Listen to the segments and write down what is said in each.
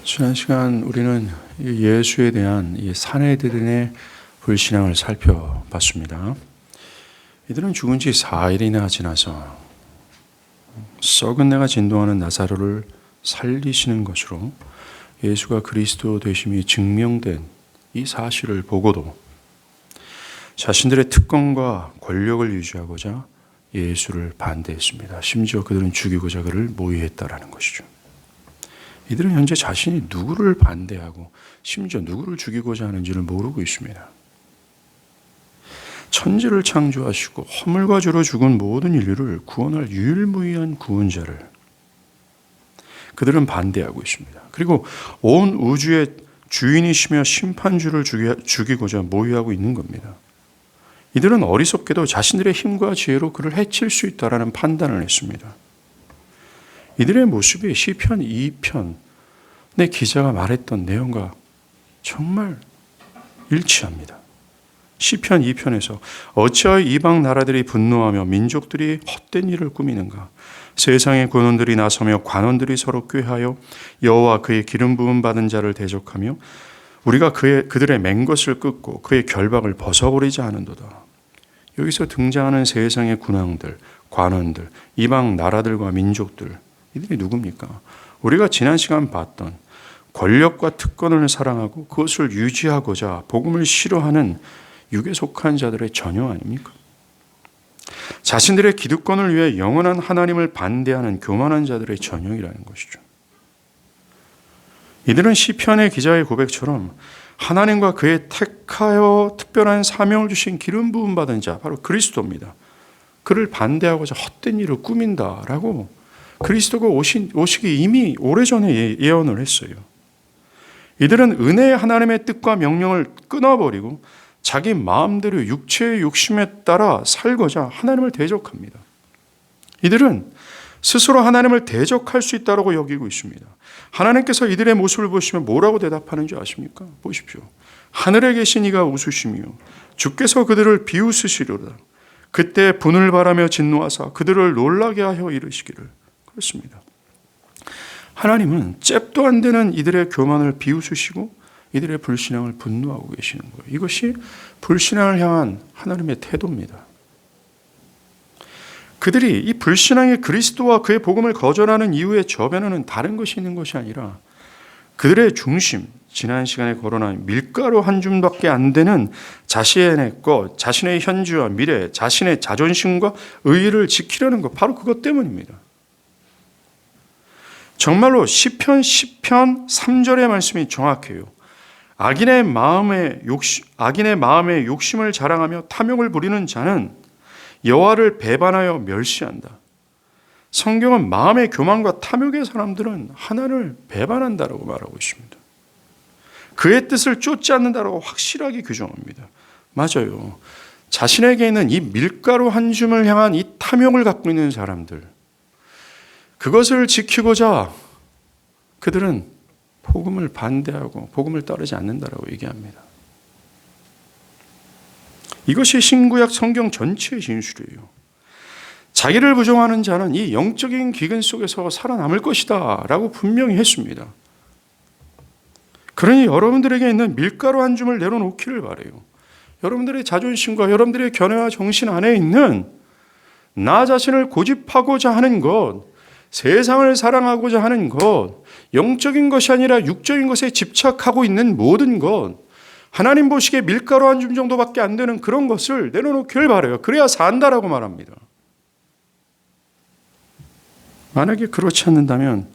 지난 시간 우리는 예수에 대한 이 사내들인의 불신앙을 살펴봤습니다. 이들은 죽은 지 4일이나 지나서 썩은 내가 진동하는 나사로를 살리시는 것으로 예수가 그리스도 되심이 증명된 이 사실을 보고도 자신들의 특권과 권력을 유지하고자 예수를 반대했습니다. 심지어 그들은 죽이고자 그를 모의했다라는 것이죠. 이들은 현재 자신이 누구를 반대하고 심지어 누구를 죽이고자 하는지를 모르고 있습니다. 천지를 창조하시고 허물과 죄로 죽은 모든 인류를 구원할 유일무이한 구원자를 그들은 반대하고 있습니다. 그리고 온 우주의 주인이시며 심판주를 죽이고자 모의하고 있는 겁니다. 이들은 어리석게도 자신들의 힘과 지혜로 그를 해칠 수 있다라는 판단을 했습니다. 이들의 모습이 시편 2편의 기자가 말했던 내용과 정말 일치합니다. 시편 2편에서 어찌하여 이방 나라들이 분노하며 민족들이 헛된 일을 꾸미는가? 세상의 군원들이 나서며 관원들이 서로 꾀하여 여호와 그의 기름 부음 받은 자를 대적하며 우리가 그들의 맹것을 끊고 그의 결박을 벗어버리지 않은도다. 여기서 등장하는 세상의 군왕들, 관원들, 이방 나라들과 민족들, 이들이 누굽니까? 우리가 지난 시간 봤던 권력과 특권을 사랑하고 그것을 유지하고자 복음을 싫어하는 육에 속한 자들의 전형 아닙니까? 자신들의 기득권을 위해 영원한 하나님을 반대하는 교만한 자들의 전형이라는 것이죠. 이들은 시편의 기자의 고백처럼 하나님과 그의 택하여 특별한 사명을 주신 기름 부음 받은 자, 바로 그리스도입니다. 그를 반대하고자 헛된 일을 꾸민다라고 그리스도가 오시기 이미 오래전에 예언을 했어요. 이들은 은혜의 하나님의 뜻과 명령을 끊어버리고 자기 마음대로 육체의 욕심에 따라 살고자 하나님을 대적합니다. 이들은 스스로 하나님을 대적할 수 있다고 여기고 있습니다. 하나님께서 이들의 모습을 보시면 뭐라고 대답하는지 아십니까? 보십시오. 하늘에 계신 이가 웃으시며 주께서 그들을 비웃으시리로다. 그때 분을 바라며 진노하사 그들을 놀라게 하여 이르시기를. 그렇습니다. 하나님은 잽도 안 되는 이들의 교만을 비웃으시고 이들의 불신앙을 분노하고 계시는 거예요. 이것이 불신앙을 향한 하나님의 태도입니다. 그들이 이 불신앙의 그리스도와 그의 복음을 거절하는 이유의 저변에는 다른 것이 있는 것이 아니라 그들의 중심, 지난 시간에 거론한 밀가루 한 줌밖에 안 되는 자신의 것, 자신의 현주와 미래, 자신의 자존심과 의의를 지키려는 것, 바로 그것 때문입니다. 정말로 시편 10편 3절의 말씀이 정확해요. 악인의 마음에 욕심을 자랑하며 탐욕을 부리는 자는 여호와를 배반하여 멸시한다. 성경은 마음의 교만과 탐욕의 사람들은 하나님을 배반한다라고 말하고 있습니다. 그의 뜻을 쫓지 않는다라고 확실하게 규정합니다. 맞아요. 자신에게 있는 이 밀가루 한 줌을 향한 이 탐욕을 갖고 있는 사람들, 그것을 지키고자 그들은 복음을 반대하고 복음을 따르지 않는다라고 얘기합니다. 이것이 신구약 성경 전체의 진술이에요. 자기를 부정하는 자는 이 영적인 기근 속에서 살아남을 것이다 라고 분명히 했습니다. 그러니 여러분들에게 있는 밀가루 한 줌을 내려놓기를 바라요. 여러분들의 자존심과 여러분들의 견해와 정신 안에 있는 나 자신을 고집하고자 하는 것, 세상을 사랑하고자 하는 것, 영적인 것이 아니라 육적인 것에 집착하고 있는 모든 것, 하나님 보시기에 밀가루 한 줌 정도밖에 안 되는 그런 것을 내려놓기를 바라요. 그래야 산다라고 말합니다. 만약에 그렇지 않는다면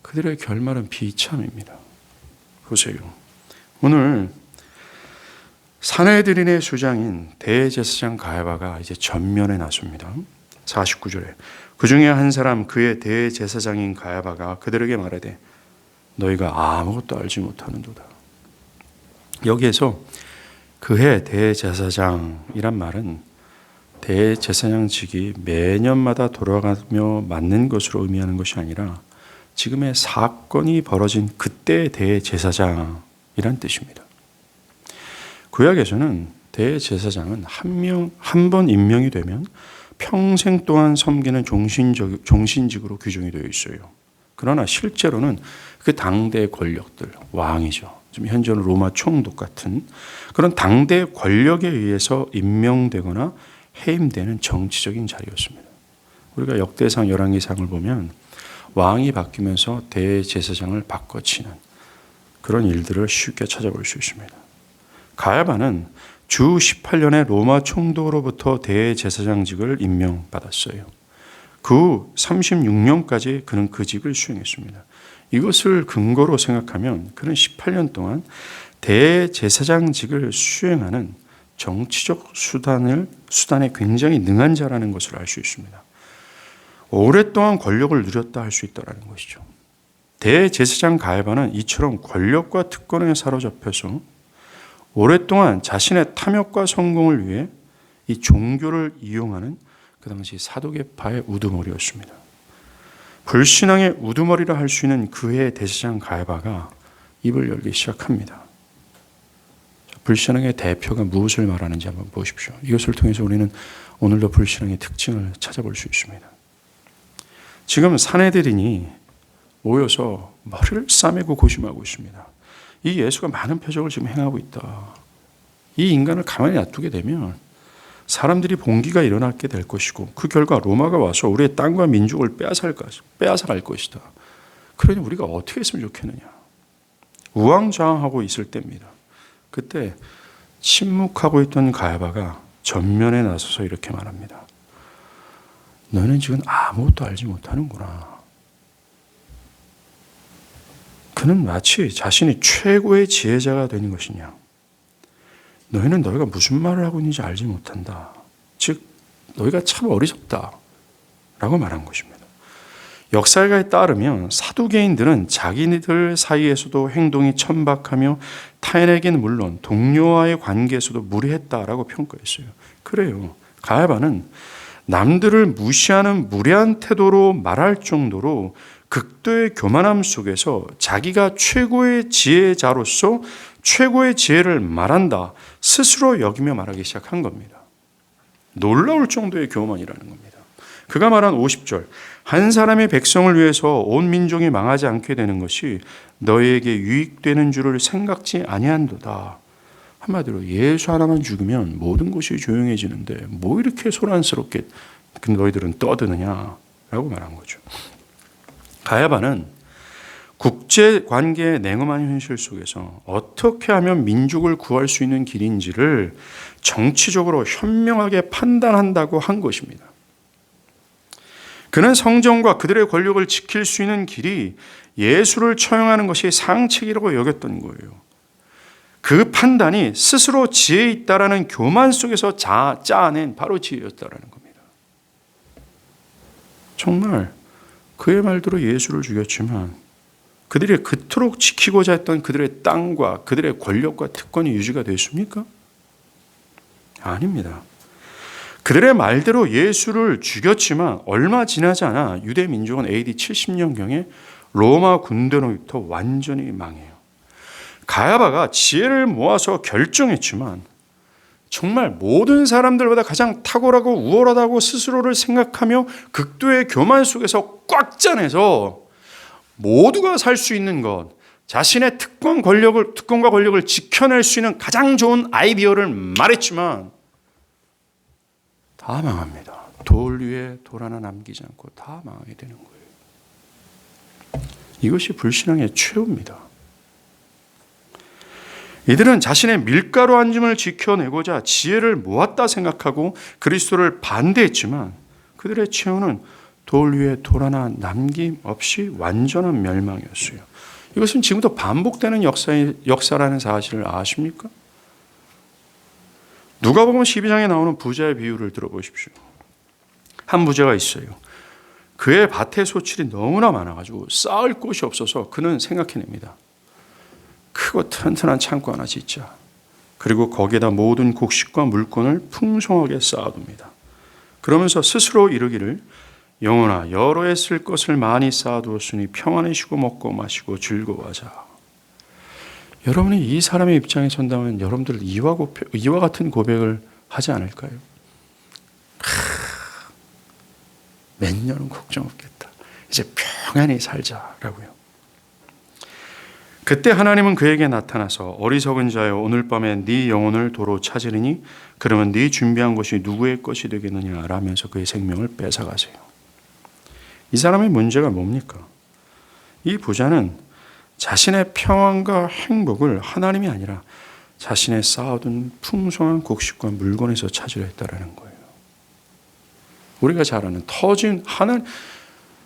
그들의 결말은 비참입니다. 보세요. 오늘 사내들인의 수장인 대제사장 가야바가 이제 전면에 나섭니다. 49절에 그 중에 한 사람 그의 대제사장인 가야바가 그들에게 말하되 너희가 아무것도 알지 못하는도다. 여기에서 그의 대제사장이란 말은 대제사장직이 매년마다 돌아가며 맞는 것으로 의미하는 것이 아니라 지금의 사건이 벌어진 그때의 대제사장이란 뜻입니다. 구약에서는 대제사장은 한 번 임명이 되면 평생 동안 섬기는 종신직으로 규정이 되어 있어요. 그러나 실제로는 그 당대 권력들, 왕이죠. 좀 현재는 로마 총독 같은 그런 당대 권력에 의해서 임명되거나 해임되는 정치적인 자리였습니다. 우리가 역대상 열왕기상을 보면 왕이 바뀌면서 대제사장을 바꿔치는 그런 일들을 쉽게 찾아볼 수 있습니다. 가야바는 주 18년에 로마 총독으로부터 대제사장직을 임명받았어요. 그 후 36년까지 그는 그 직을 수행했습니다. 이것을 근거로 생각하면 그는 18년 동안 대제사장직을 수행하는 정치적 수단에 굉장히 능한 자라는 것을 알 수 있습니다. 오랫동안 권력을 누렸다 할 수 있다는 것이죠. 대제사장 가야바는 이처럼 권력과 특권에 사로잡혀서 오랫동안 자신의 탐욕과 성공을 위해 이 종교를 이용하는 그 당시 사도계파의 우두머리였습니다. 불신앙의 우두머리라 할 수 있는 그의 대제사장 가야바가 입을 열기 시작합니다. 불신앙의 대표가 무엇을 말하는지 한번 보십시오. 이것을 통해서 우리는 오늘도 불신앙의 특징을 찾아볼 수 있습니다. 지금 사내들인이 모여서 머리를 싸매고 고심하고 있습니다. 이 예수가 많은 표적을 지금 행하고 있다. 이 인간을 가만히 놔두게 되면 사람들이 봉기가 일어나게 될 것이고 그 결과 로마가 와서 우리의 땅과 민족을 빼앗아갈 것이다. 그러니 우리가 어떻게 했으면 좋겠느냐. 우왕좌왕하고 있을 때입니다. 그때 침묵하고 있던 가야바가 전면에 나서서 이렇게 말합니다. 너는 지금 아무것도 알지 못하는구나. 그는 마치 자신이 최고의 지혜자가 되는 것이냐. 너희는 너희가 무슨 말을 하고 있는지 알지 못한다. 즉 너희가 참 어리석다 라고 말한 것입니다. 역사가에 따르면 사두개인들은 자기들 사이에서도 행동이 천박하며 타인에게는 물론 동료와의 관계에서도 무례했다라고 평가했어요. 그래요. 가야바는 남들을 무시하는 무례한 태도로 말할 정도로 극도의 교만함 속에서 자기가 최고의 지혜자로서 최고의 지혜를 말한다 스스로 여기며 말하기 시작한 겁니다. 놀라울 정도의 교만이라는 겁니다. 그가 말한 50절 한 사람의 백성을 위해서 온 민족이 망하지 않게 되는 것이 너희에게 유익되는 줄을 생각지 아니한도다. 한마디로 예수 하나만 죽으면 모든 것이 조용해지는데 뭐 이렇게 소란스럽게 너희들은 떠드느냐라고 말한 거죠. 가야바는 국제관계의 냉엄한 현실 속에서 어떻게 하면 민족을 구할 수 있는 길인지를 정치적으로 현명하게 판단한다고 한 것입니다. 그는 성전과 그들의 권력을 지킬 수 있는 길이 예수를 처형하는 것이 상책이라고 여겼던 거예요. 그 판단이 스스로 지혜 있다라는 교만 속에서 짜낸 바로 지혜였다라는 겁니다. 정말 그의 말대로 예수를 죽였지만 그들이 그토록 지키고자 했던 그들의 땅과 그들의 권력과 특권이 유지가 됐습니까? 아닙니다. 그들의 말대로 예수를 죽였지만 얼마 지나지 않아 유대 민족은 AD 70년경에 로마 군대로부터 완전히 망해요. 가야바가 지혜를 모아서 결정했지만 정말 모든 사람들보다 가장 탁월하고 우월하다고 스스로를 생각하며 극도의 교만 속에서 꽉 짜내서 모두가 살 수 있는 것, 자신의 특권과 권력을 지켜낼 수 있는 가장 좋은 아이디어를 말했지만 다 망합니다. 돌 위에 돌 하나 남기지 않고 다 망하게 되는 거예요. 이것이 불신앙의 최후입니다. 이들은 자신의 밀가루 한 줌을 지켜내고자 지혜를 모았다 생각하고 그리스도를 반대했지만 그들의 최후는 돌 위에 돌 하나 남김없이 완전한 멸망이었어요. 이것은 지금도 반복되는 역사라는 사실을 아십니까? 누가복음 12장에 나오는 부자의 비유를 들어보십시오. 한 부자가 있어요. 그의 밭에 소출이 너무나 많아가지고 쌓을 곳이 없어서 그는 생각해냅니다. 크고 튼튼한 창고 하나 짓자. 그리고 거기에다 모든 곡식과 물건을 풍성하게 쌓아둡니다. 그러면서 스스로 이르기를 영혼아 여러 해 쓸 것을 많이 쌓아두었으니 평안히 쉬고 먹고 마시고 즐거워하자. 여러분이 이 사람의 입장에 선다면 여러분들 이와 같은 고백을 하지 않을까요? 몇 년은 걱정 없겠다. 이제 평안히 살자라고요. 그때 하나님은 그에게 나타나서 어리석은 자여 오늘 밤에 네 영혼을 도로 찾으리니 그러면 네 준비한 것이 누구의 것이 되겠느냐 라면서 그의 생명을 뺏어가세요. 이 사람의 문제가 뭡니까? 이 부자는 자신의 평안과 행복을 하나님이 아니라 자신의 쌓아둔 풍성한 곡식과 물건에서 찾으려 했다라는 거예요. 우리가 잘 아는 터진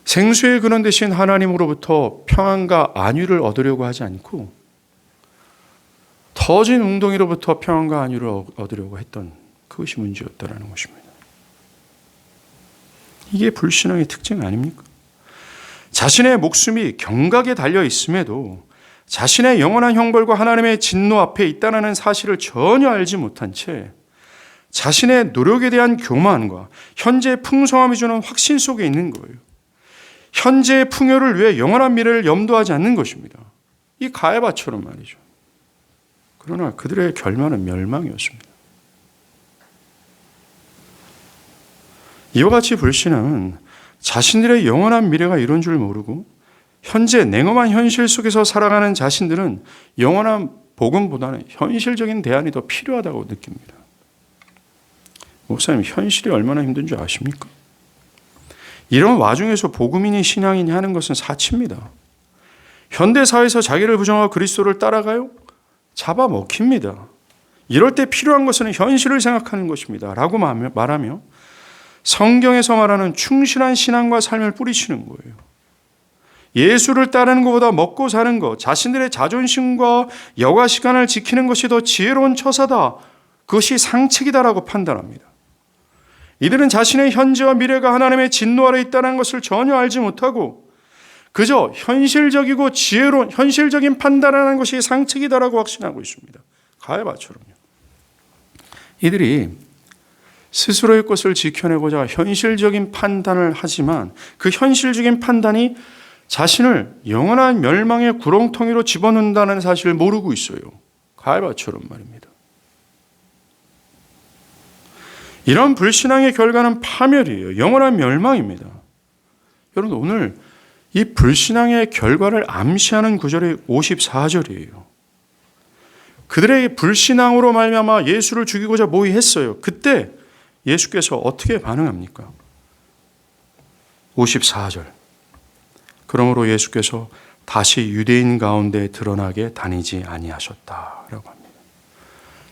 생수의 근원 되신 하나님으로부터 평안과 안위를 얻으려고 하지 않고 터진 웅덩이로부터 평안과 안위를 얻으려고 했던 그것이 문제였다라는 것입니다. 이게 불신앙의 특징 아닙니까? 자신의 목숨이 경각에 달려 있음에도 자신의 영원한 형벌과 하나님의 진노 앞에 있다는 사실을 전혀 알지 못한 채 자신의 노력에 대한 교만과 현재의 풍성함이 주는 확신 속에 있는 거예요. 현재의 풍요를 위해 영원한 미래를 염두하지 않는 것입니다. 이 가야바처럼 말이죠. 그러나 그들의 결말은 멸망이었습니다. 이와 같이 불신앙은 자신들의 영원한 미래가 이런 줄 모르고 현재 냉엄한 현실 속에서 살아가는 자신들은 영원한 복음보다는 현실적인 대안이 더 필요하다고 느낍니다. 목사님, 현실이 얼마나 힘든 줄 아십니까? 이런 와중에서 복음이니 신앙이니 하는 것은 사치입니다. 현대사회에서 자기를 부정하고 그리스도를 따라가요? 잡아먹힙니다. 이럴 때 필요한 것은 현실을 생각하는 것입니다. 라고 말하며 성경에서 말하는 충실한 신앙과 삶을 뿌리치는 거예요. 예수를 따르는 것보다 먹고 사는 것, 자신들의 자존심과 여가 시간을 지키는 것이 더 지혜로운 처사다. 그것이 상책이다라고 판단합니다. 이들은 자신의 현재와 미래가 하나님의 진노 아래 있다는 것을 전혀 알지 못하고 그저 현실적이고 지혜로운 현실적인 판단하는 것이 상책이다라고 확신하고 있습니다. 가야바처럼요. 이들이 스스로의 것을 지켜내고자 현실적인 판단을 하지만 그 현실적인 판단이 자신을 영원한 멸망의 구렁텅이로 집어넣는다는 사실을 모르고 있어요. 가야바처럼 말입니다. 이런 불신앙의 결과는 파멸이에요. 영원한 멸망입니다. 여러분, 오늘 이 불신앙의 결과를 암시하는 구절이 54절이에요. 그들의 불신앙으로 말미암아 예수를 죽이고자 모의했어요. 그때 예수께서 어떻게 반응합니까? 54절. 그러므로 예수께서 다시 유대인 가운데 드러나게 다니지 아니하셨다라고 합니다.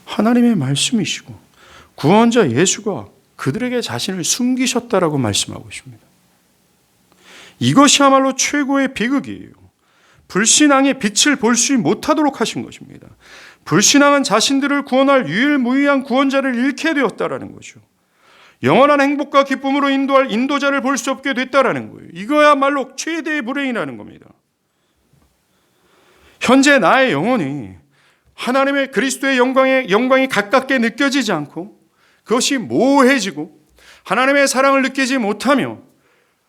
하나님의 말씀이시고 구원자 예수가 그들에게 자신을 숨기셨다라고 말씀하고 있습니다. 이것이야말로 최고의 비극이에요. 불신앙의 빛을 볼 수 못하도록 하신 것입니다. 불신앙은 자신들을 구원할 유일무이한 구원자를 잃게 되었다라는 거죠. 영원한 행복과 기쁨으로 인도할 인도자를 볼 수 없게 됐다라는 거예요. 이거야말로 최대의 불행이라는 겁니다. 현재 나의 영혼이 하나님의 그리스도의 영광이 가깝게 느껴지지 않고 그것이 모호해지고 하나님의 사랑을 느끼지 못하며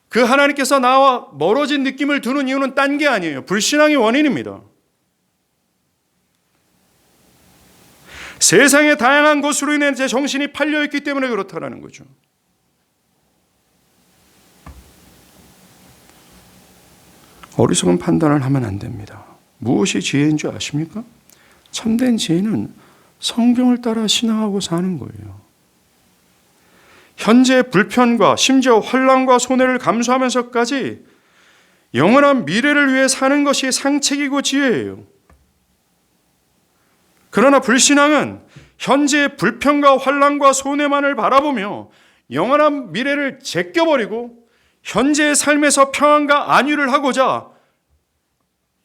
그 하나님께서 나와 멀어진 느낌을 두는 이유는 딴 게 아니에요. 불신앙의 원인입니다. 세상의 다양한 것으로 인해 제 정신이 팔려있기 때문에 그렇다는 거죠. 어리석은 판단을 하면 안 됩니다. 무엇이 지혜인 줄 아십니까? 참된 지혜는 성경을 따라 신앙하고 사는 거예요. 현재의 불편과 심지어 환난과 손해를 감수하면서까지 영원한 미래를 위해 사는 것이 상책이고 지혜예요. 그러나 불신앙은 현재의 불편과 환난과 손해만을 바라보며 영원한 미래를 제껴버리고 현재의 삶에서 평안과 안위를 하고자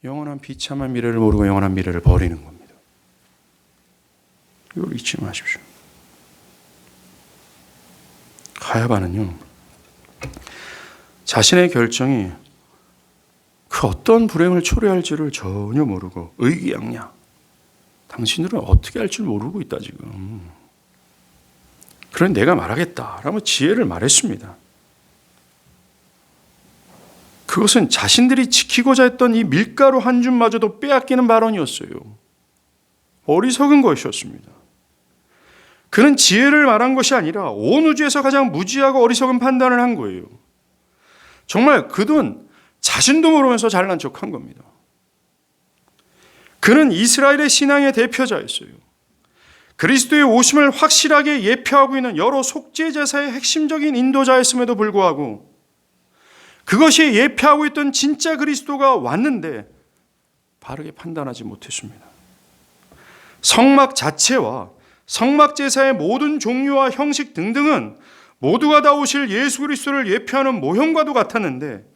영원한 비참한 미래를 모르고 영원한 미래를 버리는 겁니다. 이걸 잊지 마십시오. 가야바는요, 자신의 결정이 그 어떤 불행을 초래할지를 전혀 모르고 의기양양, 당신들은 어떻게 할 줄 모르고 있다 지금. 그래 내가 말하겠다라고 지혜를 말했습니다. 그것은 자신들이 지키고자 했던 이 밀가루 한 줌마저도 빼앗기는 발언이었어요. 어리석은 것이었습니다. 그는 지혜를 말한 것이 아니라 온 우주에서 가장 무지하고 어리석은 판단을 한 거예요. 정말 그는 자신도 모르면서 잘난 척한 겁니다. 그는 이스라엘의 신앙의 대표자였어요. 그리스도의 오심을 확실하게 예표하고 있는 여러 속죄 제사의 핵심적인 인도자였음에도 불구하고 그것이 예표하고 있던 진짜 그리스도가 왔는데 바르게 판단하지 못했습니다. 성막 자체와 성막 제사의 모든 종류와 형식 등등은 모두가 다 오실 예수 그리스도를 예표하는 모형과도 같았는데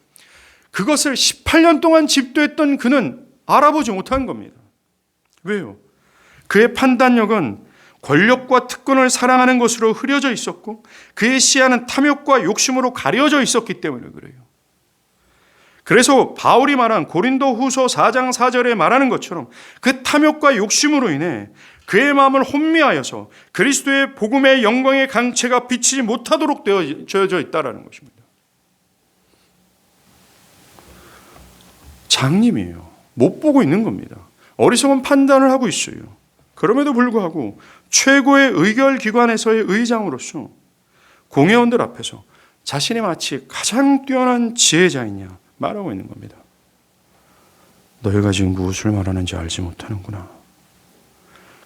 그것을 18년 동안 집도했던 그는 알아보지 못한 겁니다. 왜요? 그의 판단력은 권력과 특권을 사랑하는 것으로 흐려져 있었고 그의 시야는 탐욕과 욕심으로 가려져 있었기 때문에 그래요. 그래서 바울이 말한 고린도 후서 4장 4절에 말하는 것처럼 그 탐욕과 욕심으로 인해 그의 마음을 혼미하여서 그리스도의 복음의 영광의 강체가 비치지 못하도록 되어져 있다는 것입니다. 장님이에요. 못 보고 있는 겁니다. 어리석은 판단을 하고 있어요. 그럼에도 불구하고 최고의 의결기관에서의 의장으로서 공회원들 앞에서 자신이 마치 가장 뛰어난 지혜자이냐 말하고 있는 겁니다. 너희가 지금 무엇을 말하는지 알지 못하는구나.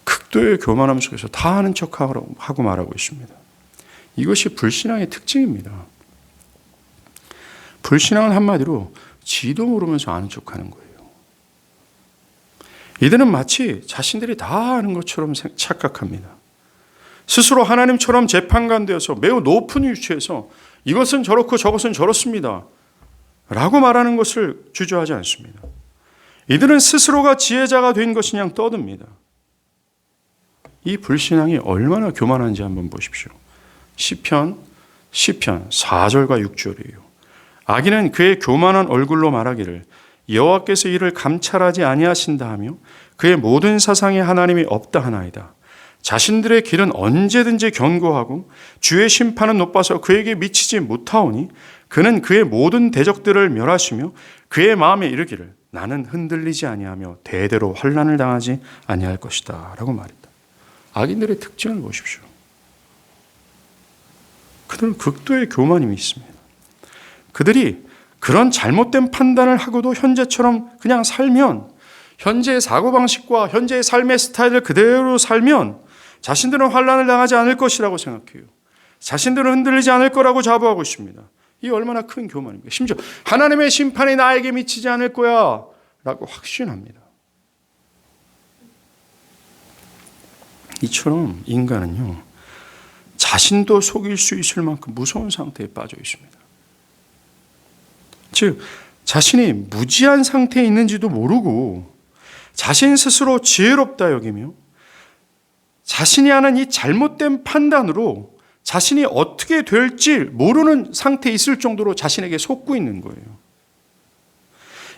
극도의 교만함 속에서 다 아는 척하고 말하고 있습니다. 이것이 불신앙의 특징입니다. 불신앙은 한마디로 지도 모르면서 아는 척하는 거예요. 이들은 마치 자신들이 다 아는 것처럼 착각합니다. 스스로 하나님처럼 재판관되어서 매우 높은 위치에서 이것은 저렇고 저것은 저렇습니다 라고 말하는 것을 주저하지 않습니다. 이들은 스스로가 지혜자가 된 것이냐 떠듭니다. 이 불신앙이 얼마나 교만한지 한번 보십시오. 시편 4절과 6절이에요. 악인은 그의 교만한 얼굴로 말하기를 여호와께서 이를 감찰하지 아니하신다 하며 그의 모든 사상에 하나님이 없다 하나이다. 자신들의 길은 언제든지 견고하고 주의 심판은 높아서 그에게 미치지 못하오니 그는 그의 모든 대적들을 멸하시며 그의 마음에 이르기를 나는 흔들리지 아니하며 대대로 환난을 당하지 아니할 것이다 라고 말했다. 악인들의 특징을 보십시오. 그들은 극도의 교만이 있습니다. 그들이 그런 잘못된 판단을 하고도 현재처럼 그냥 살면, 현재의 사고방식과 현재의 삶의 스타일을 그대로 살면 자신들은 환난을 당하지 않을 것이라고 생각해요. 자신들은 흔들리지 않을 거라고 자부하고 있습니다. 이 얼마나 큰 교만입니까? 심지어 하나님의 심판이 나에게 미치지 않을 거야 라고 확신합니다. 이처럼 인간은요, 자신도 속일 수 있을 만큼 무서운 상태에 빠져 있습니다. 즉, 자신이 무지한 상태에 있는지도 모르고 자신 스스로 지혜롭다 여기며 자신이 하는 이 잘못된 판단으로 자신이 어떻게 될지 모르는 상태에 있을 정도로 자신에게 속고 있는 거예요.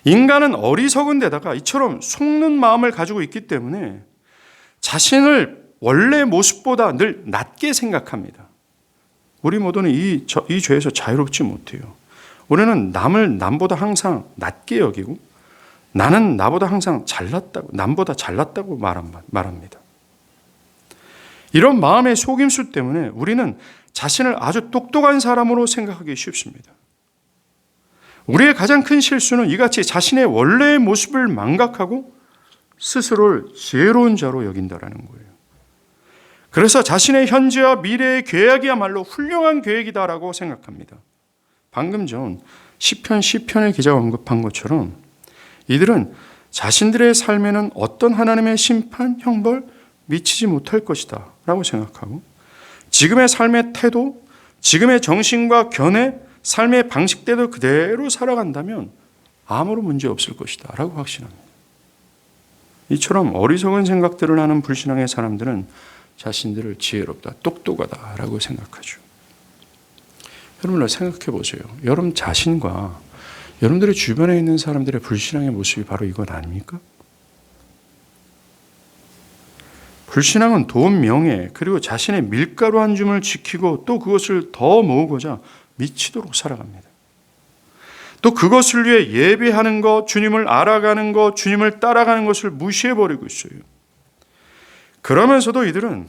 인간은 어리석은 데다가 이처럼 속는 마음을 가지고 있기 때문에 자신을 원래 모습보다 늘 낮게 생각합니다. 우리 모두는 이 죄에서 자유롭지 못해요. 우리는 남을 남보다 항상 낮게 여기고 나는 나보다 항상 잘났다고, 남보다 잘났다고 말합니다. 이런 마음의 속임수 때문에 우리는 자신을 아주 똑똑한 사람으로 생각하기 쉽습니다. 우리의 가장 큰 실수는 이같이 자신의 원래의 모습을 망각하고 스스로를 지혜로운 자로 여긴다는 거예요. 그래서 자신의 현재와 미래의 계획이야말로 훌륭한 계획이다라고 생각합니다. 방금 전 시편의 기자가 언급한 것처럼 이들은 자신들의 삶에는 어떤 하나님의 심판, 형벌 미치지 못할 것이다 라고 생각하고 지금의 삶의 태도, 지금의 정신과 견해, 삶의 방식대로 그대로 살아간다면 아무런 문제 없을 것이다 라고 확신합니다. 이처럼 어리석은 생각들을 하는 불신앙의 사람들은 자신들을 지혜롭다, 똑똑하다 라고 생각하죠. 여러분 생각해 보세요. 여러분 자신과 여러분들의 주변에 있는 사람들의 불신앙의 모습이 바로 이건 아닙니까? 불신앙은 돈, 명예, 그리고 자신의 밀가루 한 줌을 지키고 또 그것을 더 모으고자 미치도록 살아갑니다. 또 그것을 위해 예배하는 것, 주님을 알아가는 것, 주님을 따라가는 것을 무시해버리고 있어요. 그러면서도 이들은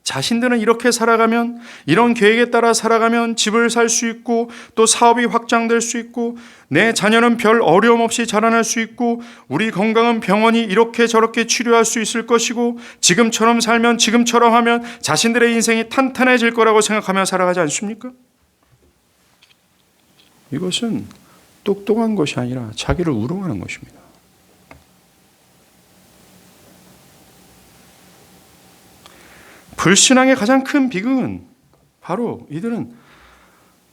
자신들은 이렇게 살아가면, 이런 계획에 따라 살아가면 집을 살 수 있고 또 사업이 확장될 수 있고 내 자녀는 별 어려움 없이 자라날 수 있고 우리 건강은 병원이 이렇게 저렇게 치료할 수 있을 것이고 지금처럼 살면, 지금처럼 하면 자신들의 인생이 탄탄해질 거라고 생각하며 살아가지 않습니까? 이것은 똑똑한 것이 아니라 자기를 우롱하는 것입니다. 불신앙의 가장 큰 비극은 바로 이들은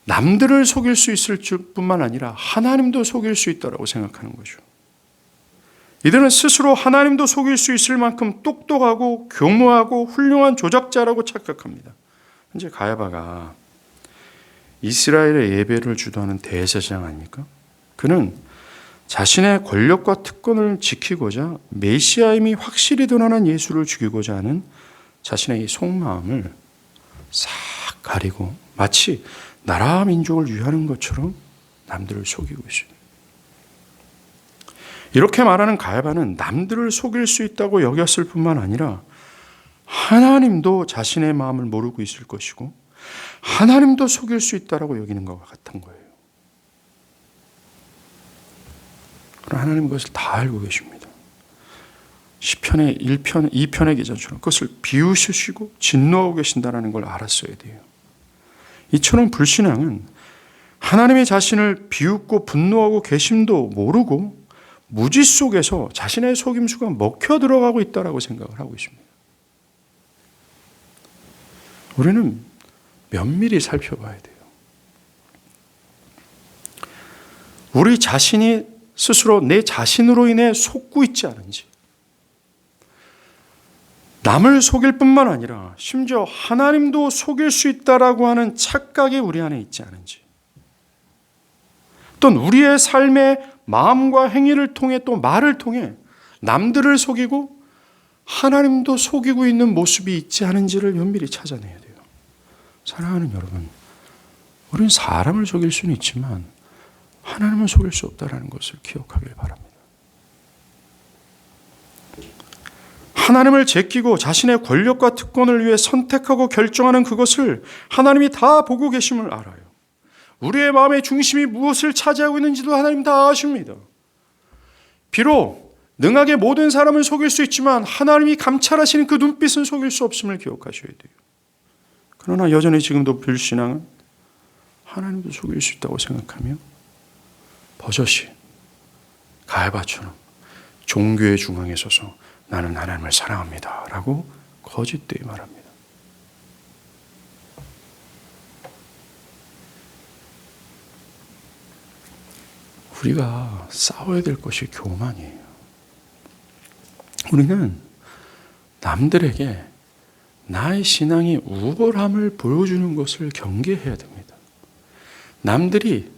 남들을 속일 수 있을 뿐만 아니라 하나님도 속일 수 있다고 생각하는 거죠. 이들은 스스로 하나님도 속일 수 있을 만큼 똑똑하고 교묘하고 훌륭한 조작자라고 착각합니다. 현재 가야바가 이스라엘의 예배를 주도하는 대제사장 아닙니까? 그는 자신의 권력과 특권을 지키고자 메시아임이 확실히 드러난 예수를 죽이고자 하는 자신의 이 속마음을 싹 가리고 마치 나라 민족을 위하는 것처럼 남들을 속이고 있습니다. 이렇게 말하는 가야바는 남들을 속일 수 있다고 여겼을 뿐만 아니라 하나님도 자신의 마음을 모르고 있을 것이고 하나님도 속일 수 있다고 여기는 것과 같은 거예요. 그러나 하나님은 그것을 다 알고 계십니다. 시편의 1편, 2편의 기자처럼 그것을 비우시고 진노하고 계신다는 걸 알았어야 돼요. 이처럼 불신앙은 하나님이 자신을 비웃고 분노하고 계심도 모르고 무지 속에서 자신의 속임수가 먹혀 들어가고 있다고 생각을 하고 있습니다. 우리는 면밀히 살펴봐야 돼요. 우리 자신이 스스로 내 자신으로 인해 속고 있지 않은지, 남을 속일 뿐만 아니라 심지어 하나님도 속일 수 있다라고 하는 착각이 우리 안에 있지 않은지, 또는 우리의 삶의 마음과 행위를 통해 또 말을 통해 남들을 속이고 하나님도 속이고 있는 모습이 있지 않은지를 면밀히 찾아내야 돼요. 사랑하는 여러분, 우리는 사람을 속일 수는 있지만 하나님을 속일 수 없다는 것을 기억하길 바랍니다. 하나님을 제끼고 자신의 권력과 특권을 위해 선택하고 결정하는 그것을 하나님이 다 보고 계심을 알아요. 우리의 마음의 중심이 무엇을 차지하고 있는지도 하나님 다 아십니다. 비록 능하게 모든 사람을 속일 수 있지만 하나님이 감찰하시는 그 눈빛은 속일 수 없음을 기억하셔야 돼요. 그러나 여전히 지금도 불신앙은 하나님도 속일 수 있다고 생각하며 버젓이 가야바처럼 종교의 중앙에 서서 나는 하나님을 사랑합니다 라고 거짓되이 말합니다. 우리가 싸워야 될 것이 교만이에요. 우리는 남들에게 나의 신앙이 우월함을 보여주는 것을 경계해야 됩니다. 남들이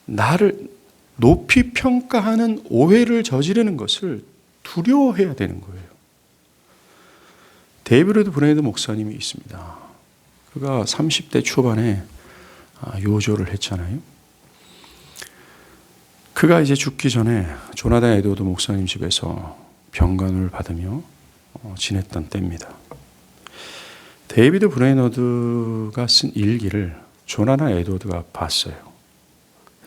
나를 높이 평가하는 오해를 저지르는 것을 두려워해야 되는 거예요. 데이비드 브레이드 목사님이 있습니다. 그가 30대 초반에 요조를 했잖아요. 그가 이제 죽기 전에 조나단 에드워드 목사님 집에서 병간호를 받으며 지냈던 때입니다. 데이비드 브레이너드가 쓴 일기를 조나단 에드워드가 봤어요.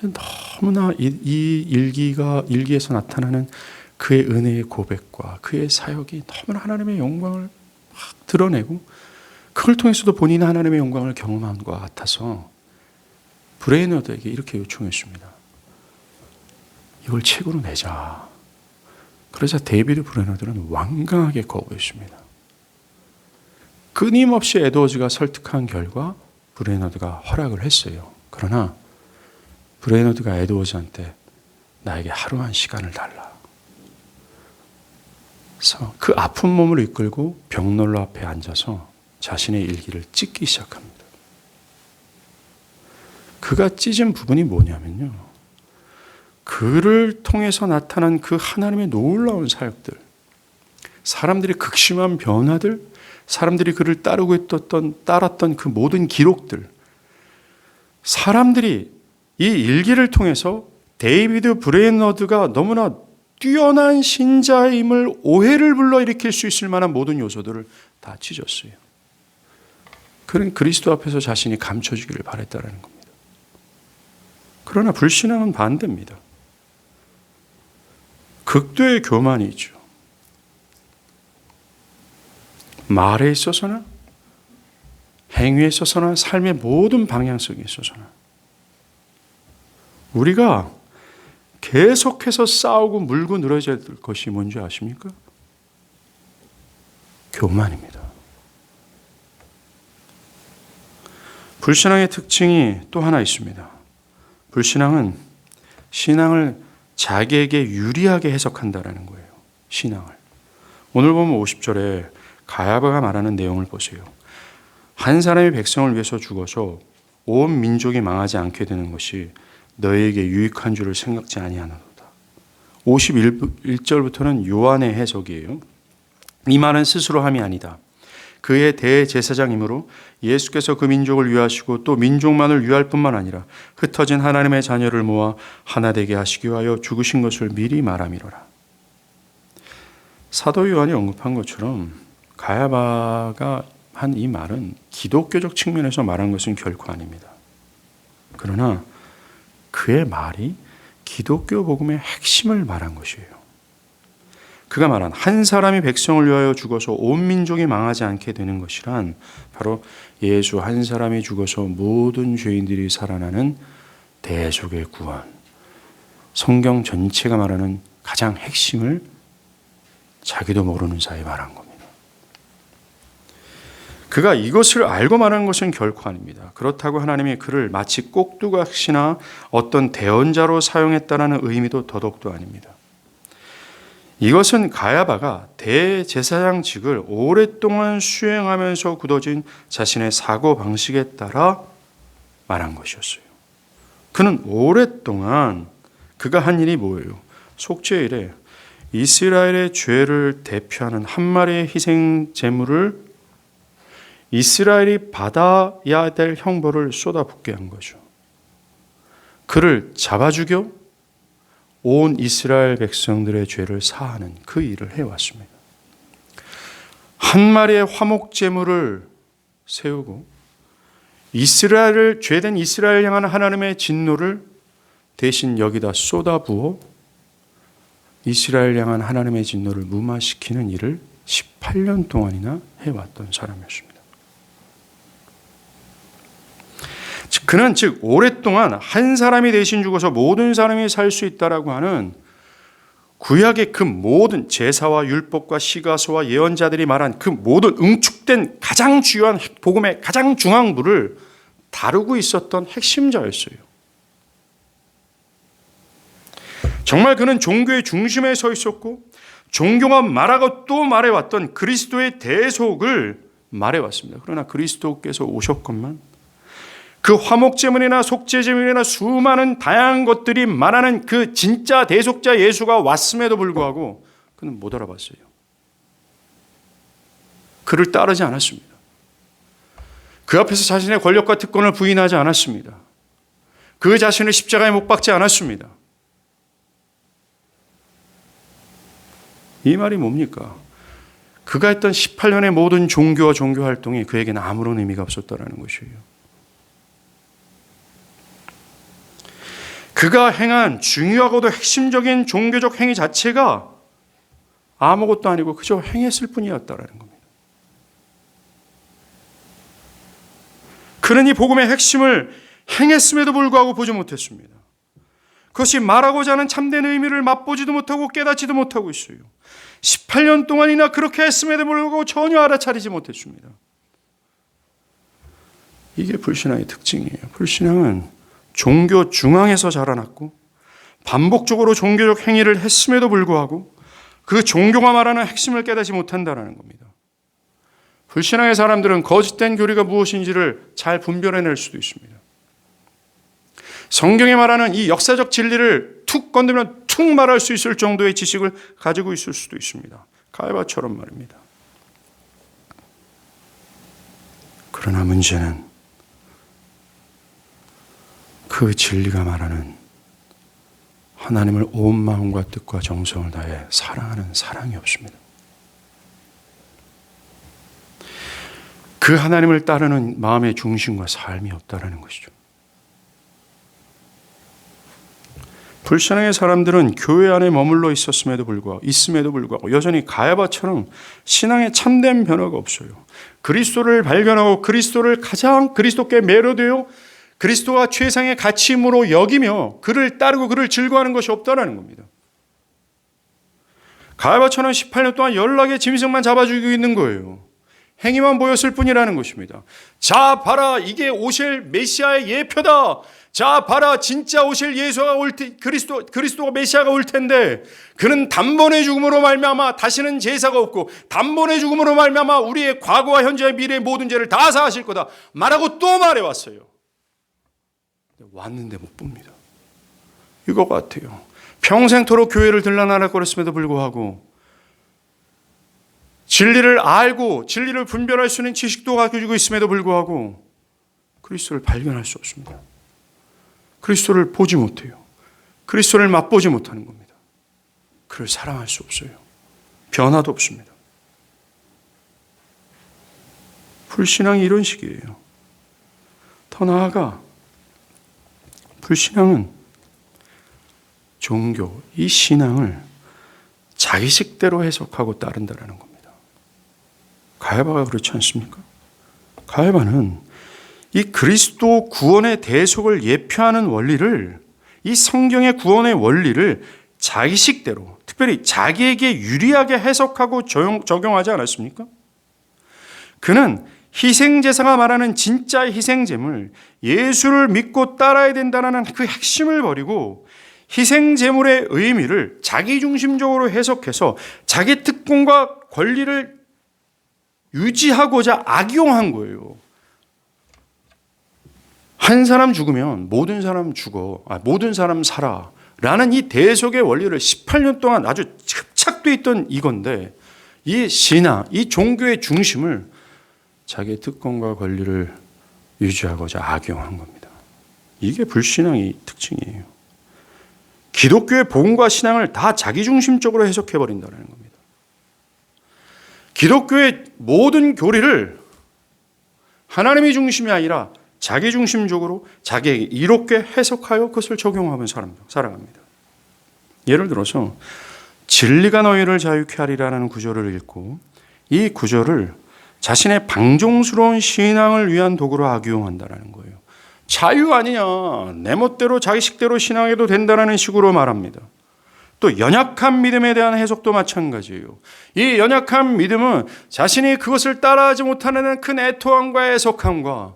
너무나 이 일기에서 나타나는 그의 은혜의 고백과 그의 사역이 너무나 하나님의 영광을 막 드러내고 그걸 통해서도 본인은 하나님의 영광을 경험한 것 같아서 브레이너드에게 이렇게 요청했습니다. 이걸 책으로 내자. 그러자 데이비드 브레이너드는 완강하게 거부했습니다. 끊임없이 에드워즈가 설득한 결과 브레이너드가 허락을 했어요. 그러나 브레이너드가 에드워즈한테 나에게 하루 한 시간을 달라. 그래서 그 아픈 몸을 이끌고 벽난로 앞에 앉아서 자신의 일기를 찢기 시작합니다. 그가 찢은 부분이 뭐냐면요. 그를 통해서 나타난 그 하나님의 놀라운 사역들, 사람들이 극심한 변화들, 사람들이 그를 따랐던 그 모든 기록들, 사람들이 이 일기를 통해서 데이비드 브레이너드가 너무나 뛰어난 신자임을 오해를 불러일으킬 수 있을 만한 모든 요소들을 다 찢었어요. 그는 그리스도 앞에서 자신이 감춰지기를 바랬다라는 겁니다. 그러나 불신앙은 반대입니다. 극도의 교만이 있죠. 말에 있어서나 행위에 있어서나 삶의 모든 방향성에 있어서나 우리가 계속해서 싸우고 물고 늘어져야 될 것이 뭔지 아십니까? 교만입니다. 불신앙의 특징이 또 하나 있습니다. 불신앙은 신앙을 자기에게 유리하게 해석한다라는 거예요. 신앙을. 오늘 보면 50절에 가야바가 말하는 내용을 보세요. 한 사람이 백성을 위해서 죽어서 온 민족이 망하지 않게 되는 것이 너에게 유익한 줄을 생각지 아니하노도다. 51절부터는 요한의 해석이에요. 이 말은 스스로 함이 아니다. 그의 대제사장이므로 예수께서 그 민족을 위하시고 또 민족만을 위할 뿐만 아니라 흩어진 하나님의 자녀를 모아 하나 되게 하시기 위하여 죽으신 것을 미리 말함이로라. 사도 요한이 언급한 것처럼 가야바가 한 이 말은 기독교적 측면에서 말한 것은 결코 아닙니다. 그러나 그의 말이 기독교 복음의 핵심을 말한 것이에요. 그가 말한 한 사람이 백성을 위하여 죽어서 온 민족이 망하지 않게 되는 것이란 바로 예수 한 사람이 죽어서 모든 죄인들이 살아나는 대속의 구원. 성경 전체가 말하는 가장 핵심을 자기도 모르는 사이에 말한 겁니다. 그가 이것을 알고 말하는 것은 결코 아닙니다. 그렇다고 하나님이 그를 마치 꼭두각시나 어떤 대언자로 사용했다라는 의미도 더더욱도 아닙니다. 이것은 가야바가 대제사장직을 오랫동안 수행하면서 굳어진 자신의 사고방식에 따라 말한 것이었어요. 그는 오랫동안 그가 한 일이 뭐예요? 속죄일에 이스라엘의 죄를 대표하는 한 마리의 희생 제물을 이스라엘이 받아야 될 형벌을 쏟아붓게 한 거죠. 그를 잡아 죽여 온 이스라엘 백성들의 죄를 사하는 그 일을 해왔습니다. 한 마리의 화목 제물을 세우고 이스라엘을 죄된 이스라엘 향한 하나님의 진노를 대신 여기다 쏟아부어 이스라엘 향한 하나님의 진노를 무마시키는 일을 18년 동안이나 해왔던 사람이었습니다. 그는 즉 오랫동안 한 사람이 대신 죽어서 모든 사람이 살 수 있다라고 하는 구약의 그 모든 제사와 율법과 시가서와 예언자들이 말한 그 모든 응축된 가장 주요한 복음의 가장 중앙부를 다루고 있었던 핵심자였어요. 정말 그는 종교의 중심에 서 있었고 종교가 말하고 또 말해왔던 그리스도의 대속을 말해왔습니다. 그러나 그리스도께서 오셨건만 그 화목제물이나 속죄제물이나 수많은 다양한 것들이 말하는 그 진짜 대속자 예수가 왔음에도 불구하고 그는 못 알아봤어요. 그를 따르지 않았습니다. 그 앞에서 자신의 권력과 특권을 부인하지 않았습니다. 그 자신을 십자가에 못 박지 않았습니다. 이 말이 뭡니까? 그가 했던 18년의 모든 종교와 종교 활동이 그에게는 아무런 의미가 없었다는 것이에요. 그가 행한 중요하고도 핵심적인 종교적 행위 자체가 아무것도 아니고 그저 행했을 뿐이었다는 겁니다. 그는 이 복음의 핵심을 행했음에도 불구하고 보지 못했습니다. 그것이 말하고자 하는 참된 의미를 맛보지도 못하고 깨닫지도 못하고 있어요. 18년 동안이나 그렇게 했음에도 불구하고 전혀 알아차리지 못했습니다. 이게 불신앙의 특징이에요. 불신앙은 종교 중앙에서 자라났고 반복적으로 종교적 행위를 했음에도 불구하고 그 종교가 말하는 핵심을 깨닫지 못한다는 겁니다. 불신앙의 사람들은 거짓된 교리가 무엇인지를 잘 분별해낼 수도 있습니다. 성경에 말하는 이 역사적 진리를 툭 건드면 툭 말할 수 있을 정도의 지식을 가지고 있을 수도 있습니다. 가야바처럼 말입니다. 그러나 문제는 그 진리가 말하는 하나님을 온 마음과 뜻과 정성을 다해 사랑하는 사랑이 없습니다. 그 그 하나님을 따르는 마음의 중심과 삶이 없다라는 것이죠. 불신앙의 사람들은 교회 안에 머물러 있음에도 불구하고 여전히 가야바처럼 신앙에 참된 변화가 없어요. 그리스도를 발견하고 그리스도를 가장 그리스도께 매료되어 그리스도가 최상의 가치임으로 여기며 그를 따르고 그를 즐거워하는 것이 없다라는 겁니다. 가야바처럼 18년 동안 연락의 짐승만 잡아주고 있는 거예요. 행위만 보였을 뿐이라는 것입니다. 자 봐라, 이게 오실 메시아의 예표다. 자 봐라, 진짜 오실 예수가 그리스도가 메시아가 올 텐데 그는 단번에 죽음으로 말미암아 다시는 제사가 없고 단번에 죽음으로 말미암아 우리의 과거와 현재와 미래의 모든 죄를 다 사하실 거다 말하고 또 말해왔어요. 왔는데 못 봅니다. 이거 같아요. 평생토록 교회를 들락날락거렸음에도 불구하고 진리를 알고 진리를 분별할 수 있는 지식도 가지고 있음에도 불구하고 그리스도를 발견할 수 없습니다. 그리스도를 보지 못해요. 그리스도를 맛보지 못하는 겁니다. 그를 사랑할 수 없어요. 변화도 없습니다. 불신앙이 이런 식이에요. 더 나아가 불신앙은 종교, 이 신앙을 자기식대로 해석하고 따른다는 겁니다. 가야바가 그렇지 않습니까? 가야바는 이 그리스도 구원의 대속을 예표하는 원리를, 이 성경의 구원의 원리를 자기식대로, 특별히 자기에게 유리하게 해석하고 적용하지 않았습니까? 그는 희생제사가 말하는 진짜 희생제물, 예수를 믿고 따라야 된다는 그 핵심을 버리고 희생제물의 의미를 자기중심적으로 해석해서 자기 특권과 권리를 유지하고자 악용한 거예요. 한 사람 죽으면 모든 사람 죽어, 모든 사람 살아 라는 이 대속의 원리를 18년 동안 아주 흡착돼 있던 이건데, 이 신앙, 이 종교의 중심을 자기의 특권과 권리를 유지하고자 악용한 겁니다. 이게 불신앙의 특징이에요. 기독교의 복음과 신앙을 다 자기중심적으로 해석해버린다는 겁니다. 기독교의 모든 교리를 하나님의 중심이 아니라 자기중심적으로 자기에게 이롭게 해석하여 그것을 적용하면 살아갑니다. 예를 들어서 진리가 너희를 자유케 하리라는 구절을 읽고 이 구절을 자신의 방종스러운 신앙을 위한 도구로 악용한다는 거예요. 자유 아니냐, 내 멋대로 자기 식대로 신앙해도 된다는 식으로 말합니다. 또 연약한 믿음에 대한 해석도 마찬가지예요. 이 연약한 믿음은 자신이 그것을 따라하지 못하는 큰 애통함과 애석함과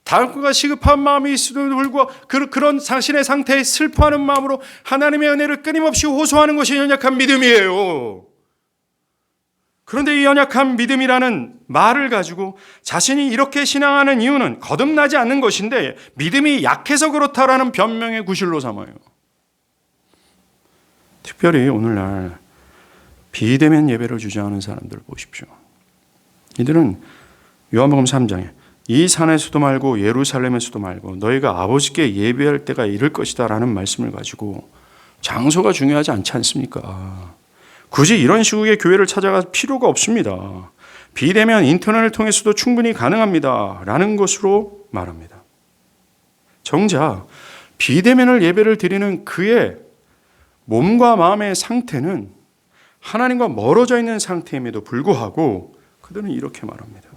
다음과 시급한 마음이 있어도 불구하고 그런 자신의 상태에 슬퍼하는 마음으로 하나님의 은혜를 끊임없이 호소하는 것이 연약한 믿음이에요. 그런데 이 연약한 믿음이라는 말을 가지고 자신이 이렇게 신앙하는 이유는 거듭나지 않는 것인데 믿음이 약해서 그렇다라는 변명의 구실로 삼아요. 특별히 오늘날 비대면 예배를 주장하는 사람들 보십시오. 이들은 요한복음 3장에 이 산에서도 말고 예루살렘에서도 말고 너희가 아버지께 예배할 때가 이를 것이다 라는 말씀을 가지고 장소가 중요하지 않지 않습니까? 굳이 이런 시국의 교회를 찾아갈 필요가 없습니다. 비대면 인터넷을 통해서도 충분히 가능합니다 라는 것으로 말합니다. 정작 비대면을 예배를 드리는 그의 몸과 마음의 상태는 하나님과 멀어져 있는 상태임에도 불구하고 그들은 이렇게 말합니다.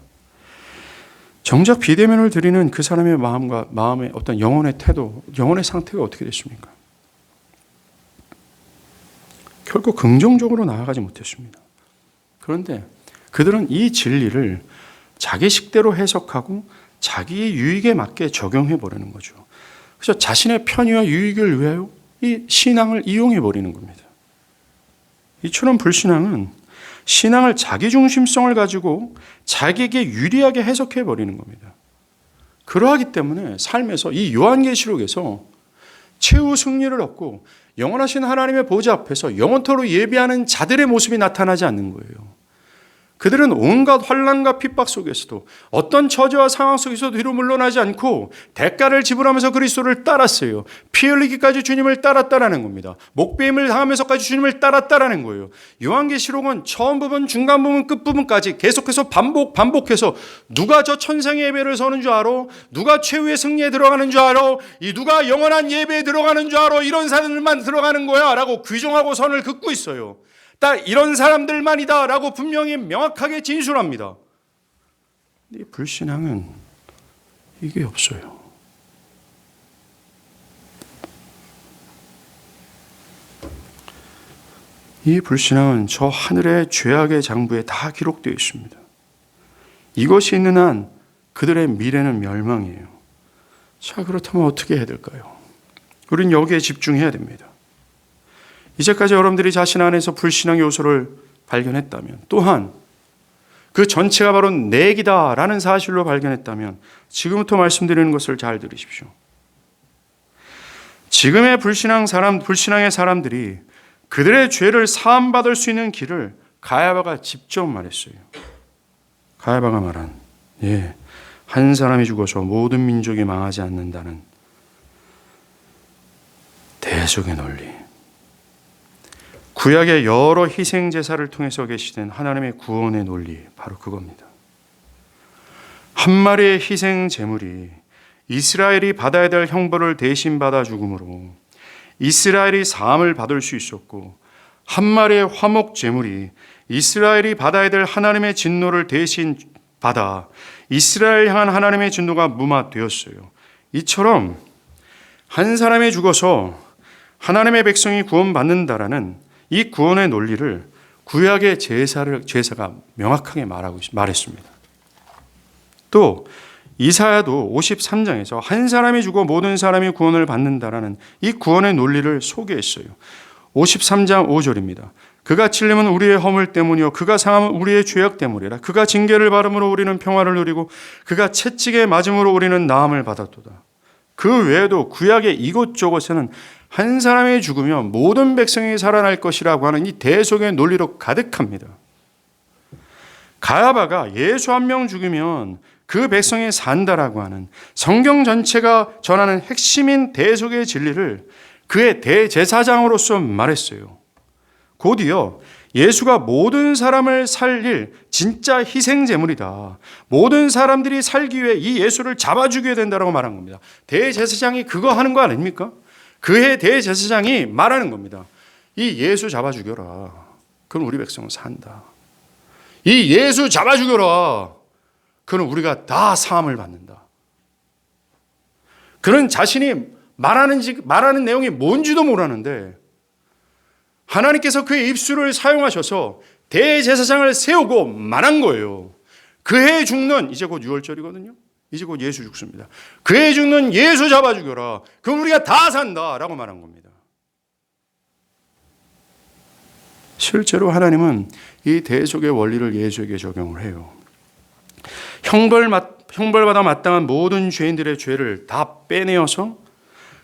정작 비대면을 드리는 그 사람의 마음과 마음의 어떤 영혼의 태도, 영혼의 상태가 어떻게 됐습니까? 결코 긍정적으로 나아가지 못했습니다. 그런데 그들은 이 진리를 자기 식대로 해석하고 자기의 유익에 맞게 적용해 버리는 거죠. 그래서 자신의 편의와 유익을 위하여 이 신앙을 이용해 버리는 겁니다. 이처럼 불신앙은 신앙을 자기중심성을 가지고 자기에게 유리하게 해석해 버리는 겁니다. 그러하기 때문에 삶에서 이 요한계시록에서 최후 승리를 얻고 영원하신 하나님의 보좌 앞에서 영원토록 예배하는 자들의 모습이 나타나지 않는 거예요. 그들은 온갖 환난과 핍박 속에서도 어떤 처지와 상황 속에서도 뒤로 물러나지 않고 대가를 지불하면서 그리스도를 따랐어요. 피 흘리기까지 주님을 따랐다라는 겁니다. 목베임을 당하면서까지 주님을 따랐다라는 거예요. 요한계시록은 처음 부분, 중간 부분, 끝 부분까지 계속해서 반복해서 누가 저 천상의 예배를 서는 줄 알아? 누가 최후의 승리에 들어가는 줄 알아? 이 누가 영원한 예배에 들어가는 줄 알아? 이런 사람들만 들어가는 거야 라고 규정하고 선을 긋고 있어요. 딱 이런 사람들만이다 라고 분명히 명확하게 진술합니다. 이 불신앙은 이게 없어요. 이 불신앙은 저 하늘의 죄악의 장부에 다 기록되어 있습니다. 이것이 있는 한 그들의 미래는 멸망이에요. 자, 그렇다면 어떻게 해야 될까요? 우린 여기에 집중해야 됩니다. 이제까지 여러분들이 자신 안에서 불신앙 요소를 발견했다면, 또한 그 전체가 바로 내기다라는 사실로 발견했다면 지금부터 말씀드리는 것을 잘 들으십시오. 지금의 불신앙의 사람들이 그들의 죄를 사함받을 수 있는 길을 가야바가 직접 말했어요. 가야바가 말한 한 사람이 죽어서 모든 민족이 망하지 않는다는 대속의 논리. 구약의 여러 희생 제사를 통해서 계시된 하나님의 구원의 논리, 바로 그겁니다. 한 마리의 희생 제물이 이스라엘이 받아야 될 형벌을 대신 받아 죽음으로 이스라엘이 사함을 받을 수 있었고, 한 마리의 화목 제물이 이스라엘이 받아야 될 하나님의 진노를 대신 받아 이스라엘 향한 하나님의 진노가 무마되었어요. 이처럼 한 사람이 죽어서 하나님의 백성이 구원받는다라는 이 구원의 논리를 구약의 제사가 명확하게 말했습니다. 또 이사야도 53장에서 한 사람이 죽어 모든 사람이 구원을 받는다라는 이 구원의 논리를 소개했어요. 53장 5절입니다. 그가 찔림은 우리의 허물 때문이요 그가 상함은 우리의 죄악 때문이라. 그가 징계를 받음으로 우리는 평화를 누리고 그가 채찍에 맞음으로 우리는 나음을 받았도다. 그 외에도 구약의 이곳저곳에는 한 사람이 죽으면 모든 백성이 살아날 것이라고 하는 이 대속의 논리로 가득합니다. 가야바가 예수 한 명 죽이면 그 백성이 산다라고 하는 성경 전체가 전하는 핵심인 대속의 진리를 그의 대제사장으로서 말했어요. 곧이어 예수가 모든 사람을 살릴 진짜 희생제물이다. 모든 사람들이 살기 위해 이 예수를 잡아 죽여야 된다고 말한 겁니다. 대제사장이 그거 하는 거 아닙니까? 그의 대제사장이 말하는 겁니다. 이 예수 잡아 죽여라. 그럼 우리 백성은 산다. 이 예수 잡아 죽여라. 그럼 우리가 다 사함을 받는다. 그는 자신이 말하는 내용이 뭔지도 모르는데 하나님께서 그의 입술을 사용하셔서 대제사장을 세우고 말한 거예요. 그해 죽는, 이제 곧 6월절이거든요. 이제 곧 예수 죽습니다. 그해 죽는 예수 잡아 죽여라. 그럼 우리가 다 산다라고 말한 겁니다. 실제로 하나님은 이 대속의 원리를 예수에게 적용을 해요. 형벌받아 마땅한 모든 죄인들의 죄를 다 빼내어서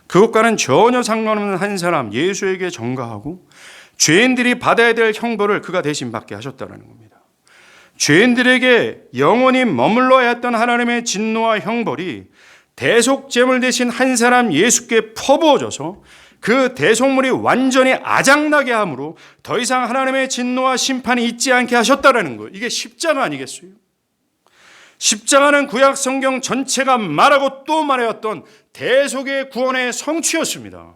그것과는 전혀 상관없는 한 사람 예수에게 전가하고 죄인들이 받아야 될 형벌을 그가 대신 받게 하셨다는 겁니다. 죄인들에게 영원히 머물러야 했던 하나님의 진노와 형벌이 대속제물 대신 한 사람 예수께 퍼부어져서 그 대속물이 완전히 아작나게 함으로 더 이상 하나님의 진노와 심판이 있지 않게 하셨다는 거예요. 이게 십자가 아니겠어요? 십자가는 구약 성경 전체가 말하고 또 말해왔던 대속의 구원의 성취였습니다.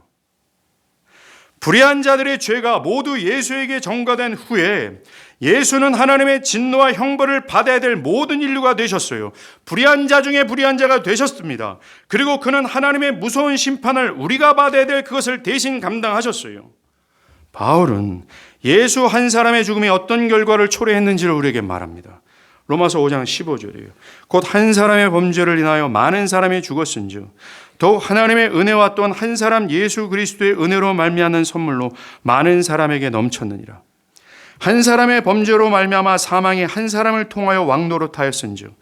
불의한 자들의 죄가 모두 예수에게 전가된 후에 예수는 하나님의 진노와 형벌을 받아야 될 모든 인류가 되셨어요. 불의한 자 중에 불의한 자가 되셨습니다. 그리고 그는 하나님의 무서운 심판을 우리가 받아야 될 그것을 대신 감당하셨어요. 바울은 예수 한 사람의 죽음이 어떤 결과를 초래했는지를 우리에게 말합니다. 로마서 5장 15절이에요. 곧 한 사람의 범죄를 인하여 많은 사람이 죽었은즉 더욱 하나님의 은혜와 또한 한 사람 예수 그리스도의 은혜로 말미암는 선물로 많은 사람에게 넘쳤느니라. 한 사람의 범죄로 말미암아 사망이 한 사람을 통하여 왕노릇하였은즉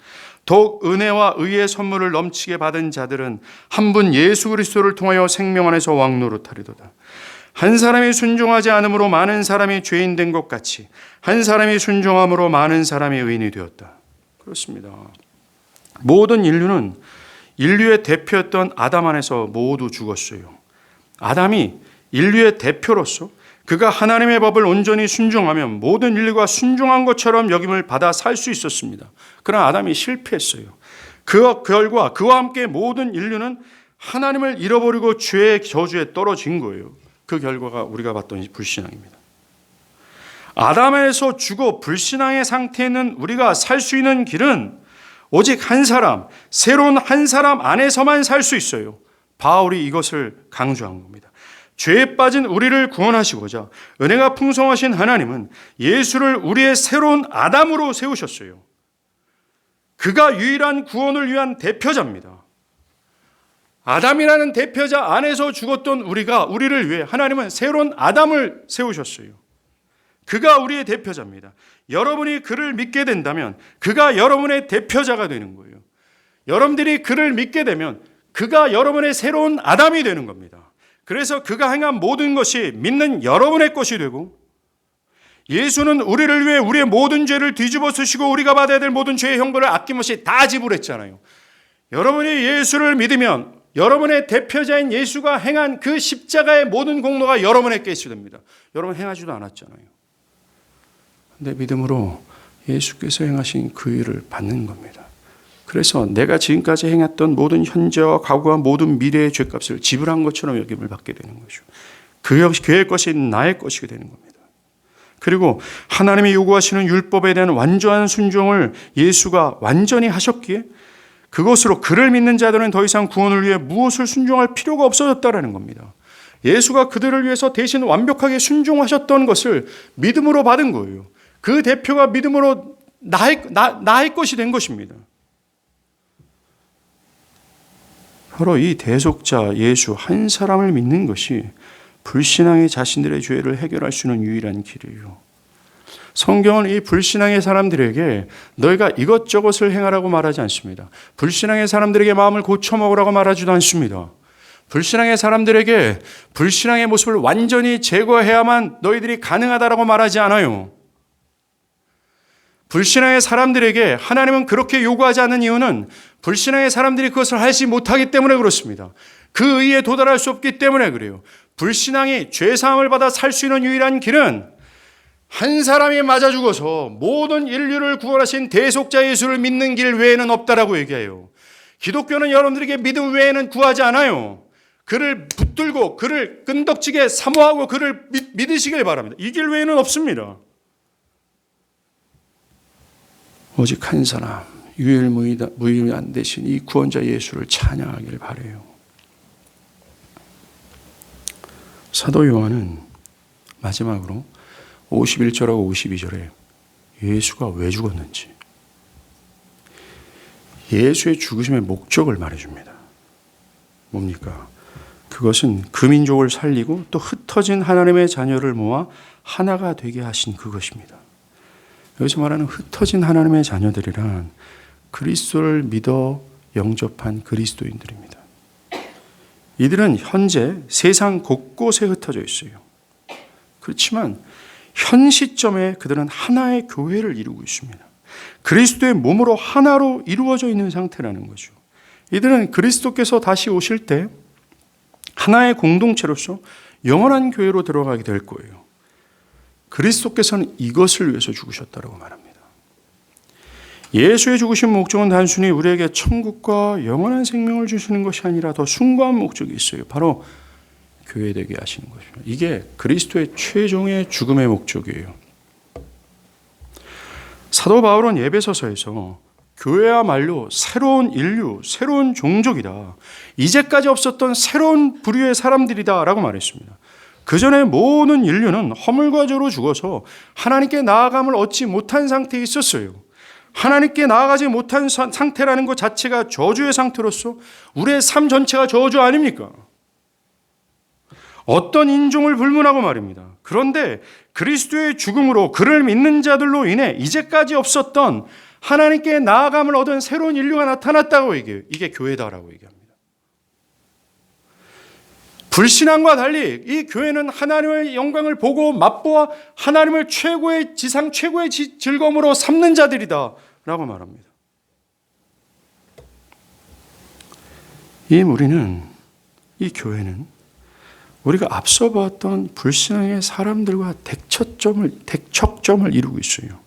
더욱 은혜와 의의 선물을 넘치게 받은 자들은 한 분 예수 그리스도를 통하여 생명 안에서 왕노릇하리도다. 한 사람이 순종하지 않음으로 많은 사람이 죄인 된 것 같이 한 사람이 순종함으로 많은 사람이 의인이 되었다. 그렇습니다. 모든 인류는 인류의 대표였던 아담 안에서 모두 죽었어요. 아담이 인류의 대표로서 그가 하나님의 법을 온전히 순종하면 모든 인류가 순종한 것처럼 여김을 받아 살 수 있었습니다. 그러나 아담이 실패했어요. 그 결과 그와 함께 모든 인류는 하나님을 잃어버리고 죄의 저주에 떨어진 거예요. 그 결과가 우리가 봤던 불신앙입니다. 아담에서 죽어 불신앙의 상태에 있는 우리가 살 수 있는 길은 오직 한 사람, 새로운 한 사람 안에서만 살 수 있어요. 바울이 이것을 강조한 겁니다. 죄에 빠진 우리를 구원하시고자 은혜가 풍성하신 하나님은 예수를 우리의 새로운 아담으로 세우셨어요. 그가 유일한 구원을 위한 대표자입니다. 아담이라는 대표자 안에서 죽었던 우리를 위해 하나님은 새로운 아담을 세우셨어요. 그가 우리의 대표자입니다. 여러분이 그를 믿게 된다면 그가 여러분의 대표자가 되는 거예요. 여러분들이 그를 믿게 되면 그가 여러분의 새로운 아담이 되는 겁니다. 그래서 그가 행한 모든 것이 믿는 여러분의 것이 되고, 예수는 우리를 위해 우리의 모든 죄를 뒤집어 쓰시고 우리가 받아야 될 모든 죄의 형벌을 아낌없이 다 지불했잖아요. 여러분이 예수를 믿으면 여러분의 대표자인 예수가 행한 그 십자가의 모든 공로가 여러분의 것이 됩니다. 여러분 행하지도 않았잖아요. 내 믿음으로 예수께서 행하신 그 일을 받는 겁니다. 그래서 내가 지금까지 행했던 모든 현재와 과거와 모든 미래의 죄값을 지불한 것처럼 여김을 받게 되는 거죠. 그 역시 그의 것이 나의 것이 되는 겁니다. 그리고 하나님이 요구하시는 율법에 대한 완전한 순종을 예수가 완전히 하셨기에 그것으로 그를 믿는 자들은 더 이상 구원을 위해 무엇을 순종할 필요가 없어졌다라는 겁니다. 예수가 그들을 위해서 대신 완벽하게 순종하셨던 것을 믿음으로 받은 거예요. 그 대표가 믿음으로 나의 것이 된 것입니다. 바로 이 대속자 예수 한 사람을 믿는 것이 불신앙의 자신들의 죄를 해결할 수 있는 유일한 길이에요. 성경은 이 불신앙의 사람들에게 너희가 이것저것을 행하라고 말하지 않습니다. 불신앙의 사람들에게 마음을 고쳐먹으라고 말하지도 않습니다. 불신앙의 사람들에게 불신앙의 모습을 완전히 제거해야만 너희들이 가능하다라고 말하지 않아요. 불신앙의 사람들에게 하나님은 그렇게 요구하지 않는 이유는 불신앙의 사람들이 그것을 하지 못하기 때문에 그렇습니다. 그 의에 도달할 수 없기 때문에 그래요. 불신앙이 죄사함을 받아 살 수 있는 유일한 길은 한 사람이 맞아 죽어서 모든 인류를 구원하신 대속자 예수를 믿는 길 외에는 없다라고 얘기해요. 기독교는 여러분들에게 믿음 외에는 구하지 않아요. 그를 붙들고 그를 끈덕지게 사모하고 그를 믿으시길 바랍니다. 이 길 외에는 없습니다. 오직 한 사람, 유일무이한 되신 이 구원자 예수를 찬양하길 바라요. 사도 요한은 마지막으로 51절하고 52절에 예수가 왜 죽었는지, 예수의 죽으심의 목적을 말해줍니다. 뭡니까? 그것은 그 민족을 살리고 또 흩어진 하나님의 자녀를 모아 하나가 되게 하신 그것입니다. 여기서 말하는 흩어진 하나님의 자녀들이란 그리스도를 믿어 영접한 그리스도인들입니다. 이들은 현재 세상 곳곳에 흩어져 있어요. 그렇지만 현 시점에 그들은 하나의 교회를 이루고 있습니다. 그리스도의 몸으로 하나로 이루어져 있는 상태라는 거죠. 이들은 그리스도께서 다시 오실 때 하나의 공동체로서 영원한 교회로 들어가게 될 거예요. 그리스도께서는 이것을 위해서 죽으셨다고 말합니다. 예수의 죽으신 목적은 단순히 우리에게 천국과 영원한 생명을 주시는 것이 아니라 더 숭고한 목적이 있어요. 바로 교회되게 하시는 것입니다. 이게 그리스도의 최종의 죽음의 목적이에요. 사도 바울은 에베소서에서 교회야말로 새로운 인류, 새로운 종족이다. 이제까지 없었던 새로운 부류의 사람들이다 라고 말했습니다. 그 전에 모든 인류는 허물과 죄로 죽어서 하나님께 나아감을 얻지 못한 상태에 있었어요. 하나님께 나아가지 못한 상태라는 것 자체가 저주의 상태로서 우리의 삶 전체가 저주 아닙니까? 어떤 인종을 불문하고 말입니다. 그런데 그리스도의 죽음으로 그를 믿는 자들로 인해 이제까지 없었던 하나님께 나아감을 얻은 새로운 인류가 나타났다고 얘기해요. 이게 교회다라고 얘기합니다. 불신앙과 달리 이 교회는 하나님의 영광을 보고 맛보아 하나님을 최고의 지상 최고의 즐거움으로 삼는 자들이다 라고 말합니다. 이 무리는, 이 교회는 우리가 앞서 봤던 불신앙의 사람들과 대척점을 이루고 있어요.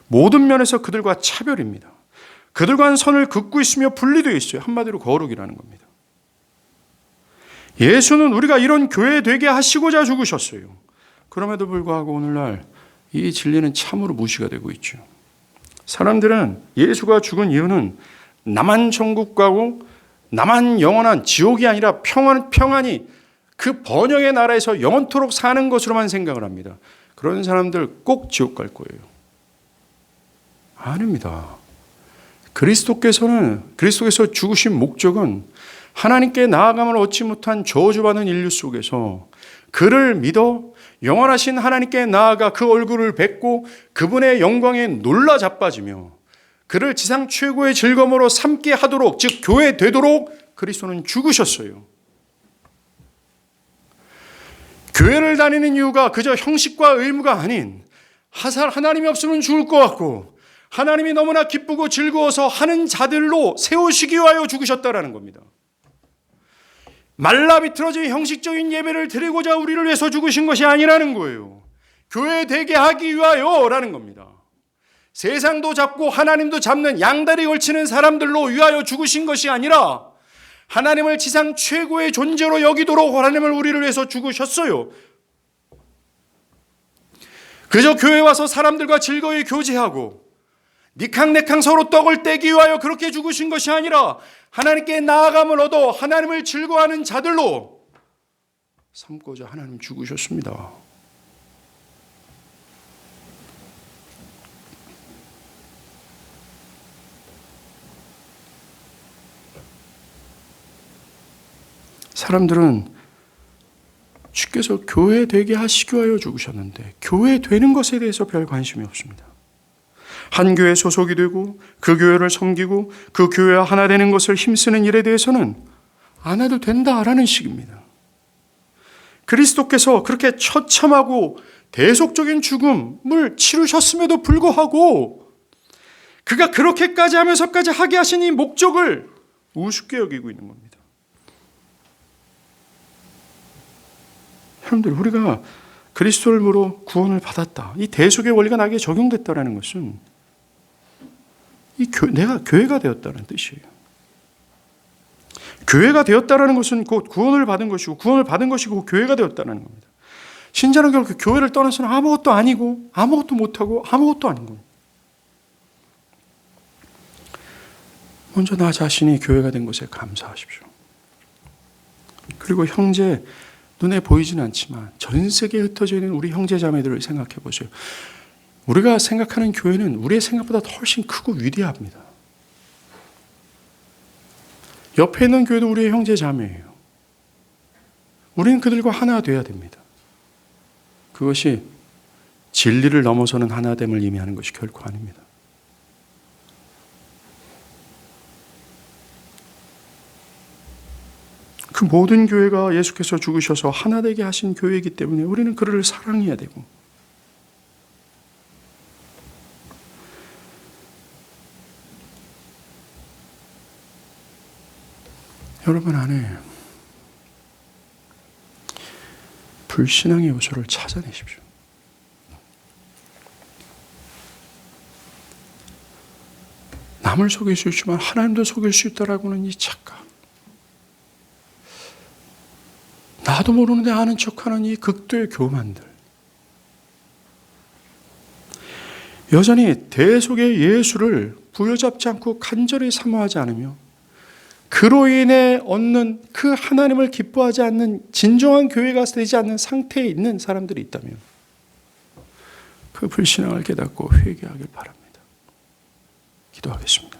모든 면에서 그들과 차별입니다. 그들과는 선을 긋고 있으며 분리되어 있어요. 한마디로 거룩이라는 겁니다. 예수는 우리가 이런 교회 되게 하시고자 죽으셨어요. 그럼에도 불구하고 오늘날 이 진리는 참으로 무시가 되고 있죠. 사람들은 예수가 죽은 이유는 나만 천국 가고 나만 영원한 지옥이 아니라 평안히 그 번영의 나라에서 영원토록 사는 것으로만 생각을 합니다. 그런 사람들 꼭 지옥 갈 거예요. 아닙니다. 그리스도께서 죽으신 목적은 하나님께 나아감을 얻지 못한 저주받은 인류 속에서 그를 믿어 영원하신 하나님께 나아가 그 얼굴을 뵙고 그분의 영광에 놀라 자빠지며 그를 지상 최고의 즐거움으로 삼게 하도록, 즉 교회 되도록 그리스도는 죽으셨어요. 교회를 다니는 이유가 그저 형식과 의무가 아닌 하나님이 없으면 죽을 것 같고 하나님이 너무나 기쁘고 즐거워서 하는 자들로 세우시기 위하여 죽으셨다라는 겁니다. 말라 비틀어진 형식적인 예배를 드리고자 우리를 위해서 죽으신 것이 아니라는 거예요. 교회 되게 하기 위하여라는 겁니다. 세상도 잡고 하나님도 잡는 양다리 걸치는 사람들로 위하여 죽으신 것이 아니라 하나님을 지상 최고의 존재로 여기도록 하나님을 우리를 위해서 죽으셨어요. 그저 교회에 와서 사람들과 즐거이 교제하고 니캉네캉 서로 떡을 떼기 위하여 그렇게 죽으신 것이 아니라 하나님께 나아감을 얻어 하나님을 즐거워하는 자들로 삼고자 하나님 죽으셨습니다. 사람들은 주께서 교회 되게 하시기 위하여 죽으셨는데 교회 되는 것에 대해서 별 관심이 없습니다. 한 교회 소속이 되고 그 교회를 섬기고 그 교회와 하나 되는 것을 힘쓰는 일에 대해서는 안 해도 된다라는 식입니다. 그리스도께서 그렇게 처참하고 대속적인 죽음을 치르셨음에도 불구하고 그가 그렇게까지 하면서까지 하게 하신 이 목적을 우습게 여기고 있는 겁니다. 여러분들, 우리가 그리스도를 물어 구원을 받았다, 이 대속의 원리가 나에게 적용됐다는 것은 내가 교회가 되었다는 뜻이에요. 교회가 되었다는 것은 곧 구원을 받은 것이고 구원을 받은 것이고 교회가 되었다는 겁니다. 신자는 결국 교회를 떠나서는 아무것도 아니고 아무것도 못하고 아무것도 아닌 겁니다. 먼저 나 자신이 교회가 된 것에 감사하십시오. 그리고 형제, 눈에 보이지는 않지만 전 세계에 흩어져 있는 우리 형제 자매들을 생각해 보세요. 우리가 생각하는 교회는 우리의 생각보다 훨씬 크고 위대합니다. 옆에 있는 교회도 우리의 형제 자매예요. 우리는 그들과 하나 되어야 됩니다. 그것이 진리를 넘어서는 하나됨을 의미하는 것이 결코 아닙니다. 그 모든 교회가 예수께서 죽으셔서 하나 되게 하신 교회이기 때문에 우리는 그를 사랑해야 되고, 여러분 안에 불신앙의 요소를 찾아내십시오. 남을 속일 수 있지만 하나님도 속일 수 있다라고는 이 착각, 나도 모르는데 아는 척하는 이 극도의 교만들, 여전히 대속의 예수를 부여잡지 않고 간절히 사모하지 않으며 그로 인해 얻는 그 하나님을 기뻐하지 않는 진정한 교회가 되지 않는 상태에 있는 사람들이 있다면 그 불신앙을 깨닫고 회개하길 바랍니다. 기도하겠습니다.